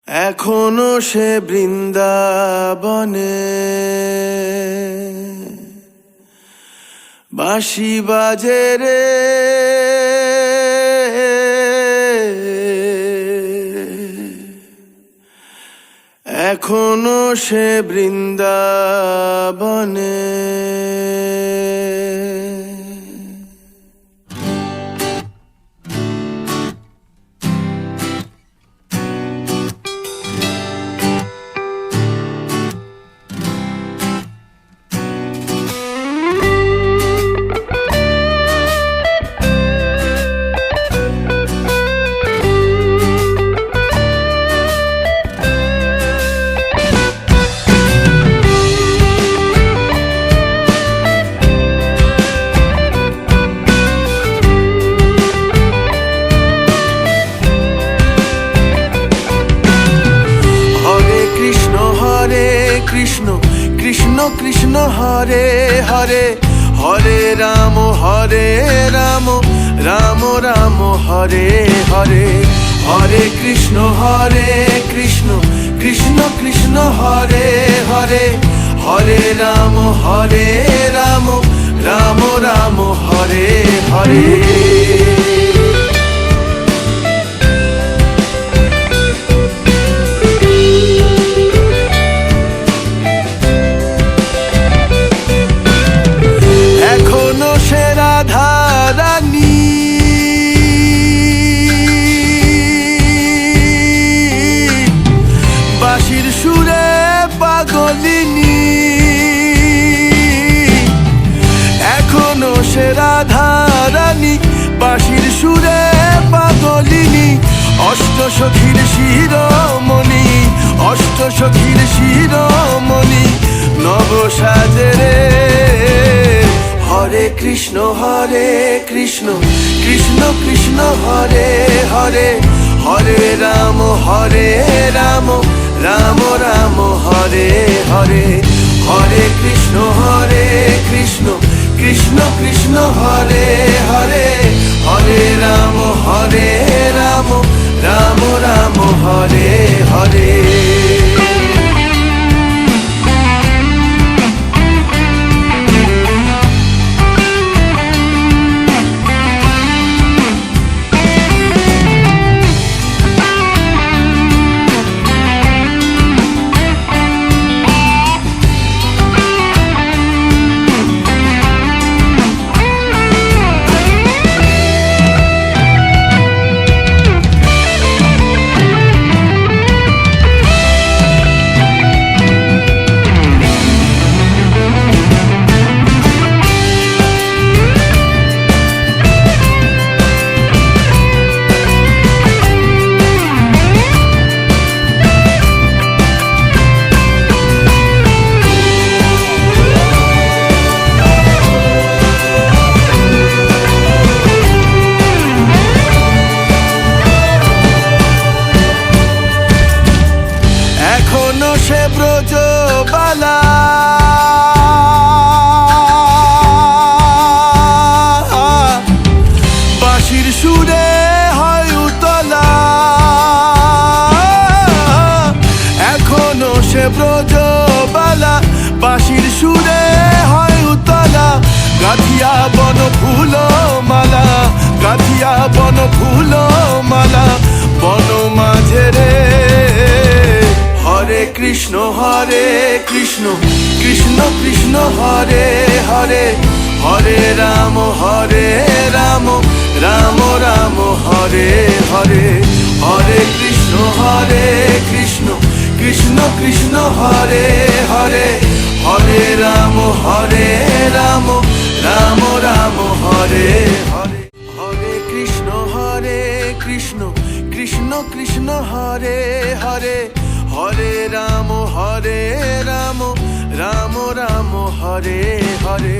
এখনো সে বৃন্দাবনে বাঁশি বাজে রে, এখনো সে বৃন্দাবনে। কৃষ্ণ কৃষ্ণ কৃষ্ণ হরে হরে, হরে রাম রাম রাম হরে হরে। হরে কৃষ্ণ কৃষ্ণ কৃষ্ণ হরে হরে, হরে রাম রাম রাম হরে হরে। এখনো সে রাধা রানী বাঁশির সুরে পাগলিনী, অষ্ট সখীর শিরোমণি, অষ্ট সখীর শিরোমণি নব সাজে রে। হরে কৃষ্ণ কৃষ্ণ কৃষ্ণ হরে হরে, হরে রাম রাম রাম হরে হরে। হরে কৃষ্ণ কৃষ্ণ কৃষ্ণ হরে হরে, হরে রাম রাম রাম হরে হরে। সে ব্রজবালা বাঁশির সুরে হয় উতলা, এখনো সে ব্রজবালা বাঁশির সুরে হয় উতলা। গাথিয়া বন ফুল মালা, গাথিয়া বন ফুল মালা বন মাঝে রে। হরে কৃষ্ণ কৃষ্ণ কৃষ্ণ হরে হরে, হরে রাম রাম রাম হরে হরে। হরে কৃষ্ণ কৃষ্ণ কৃষ্ণ হরে হরে, হরে রাম রাম রাম হরে হরে। হরে কৃষ্ণ কৃষ্ণ কৃষ্ণ হরে হরে, হরে রাম রাম রাম হরে হরে।